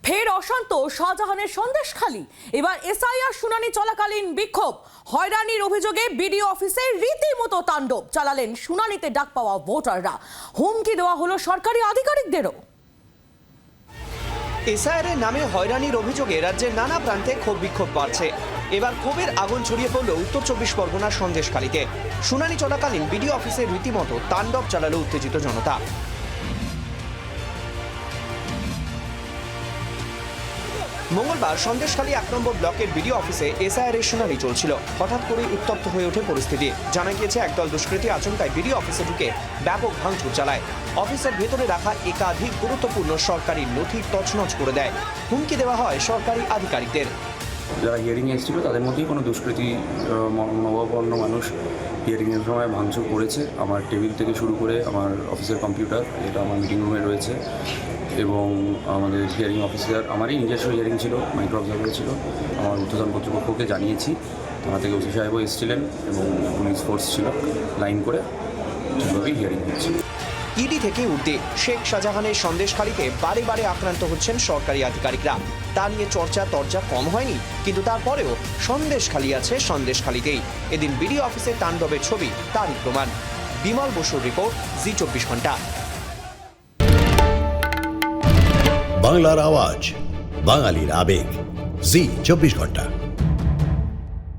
ফের অশান্ত শাহজাহানের সন্দেশখালী। এবার এসআইআর শুনানি চলাকালীন বিক্ষোভ, হয়রানির অভিযোগে বিডিও অফিসে রীতিমতো তাণ্ডব চালালেন শুনানিতে ডাক পাওয়া ভোটাররা। হুমকি দেওয়া হলো সরকারি আধিকারিকদেরও। এসআইআর নামে হয়রানির অভিযোগে রাজ্যের নানা প্রান্তে ক্ষোভ বিক্ষোভ বাড়ছে। এবার ক্ষোভের আগুন ছড়িয়ে পড়ল উত্তর 24 পরগনার সন্দেশখালীতে। শুনানি চলাকালীন বিডিও অফিসে রীতিমতো তাণ্ডব চালালো উত্তেজিত জনতা। মঙ্গলবার সন্দেশখালী 1 নম্বর ব্লকের বিডিও অফিসে এসআইআর এর শুনানি চলছিল। হঠাৎ করে উত্তপ্ত হয়ে ওঠে পরিস্থিতি। জানা গিয়েছে একদল দুষ্কৃতী আচমকায় বিডিও অফিসে ঢুকে ব্যাপক ভাঙচুর চালায়। অফিসের ভেতরে রাখা একাধিক গুরুত্বপূর্ণ সরকারি নথি তছনছ করে দেয়। হুমকি দেওয়া হয় সরকারি আধিকারিকদের। যারা হিয়ারিং এসেছিল তাদের মধ্যেই কোনো দুষ্কৃতী নবাবর্ণ মানুষ হিয়ারিংয়ের সময় ভাঙচুর করেছে। আমার টেবিল থেকে শুরু করে আমার অফিসের কম্পিউটার, যেটা আমার মিটিং রুমে রয়েছে, এবং আমাদের হিয়ারিং অফিসার, আমারই নিজস্ব হিয়ারিং ছিল, মাইক্রো অবজারভার ছিল। আমার ঊর্ধ্বতন কর্তৃপক্ষকে জানিয়েছি, থানা থেকে ওসি সাহেবও এসেছিলেন এবং পুলিশ ফোর্স ছিল। লাইন করে ঠিকভাবেই হিয়ারিং হচ্ছে। ইডি থেকে উঠতে শেখ শাহজাহানের সন্দেশখালীতে বারে বারে আক্রান্ত হচ্ছেন সরকারি আধিকারিকরা। তা নিয়ে চর্চা কম হয়নি, কিন্তু তারপরেও সন্দেশখালী আছে সন্দেশখালীতেই। এদিন বিডিও অফিসে তাণ্ডবের ছবি তারই প্রমাণ। বিমল বসুর রিপোর্ট, জি 24 ঘন্টা। বাংলার আওয়াজ, বাঙালির আবেগ, জি 24 ঘন্টা।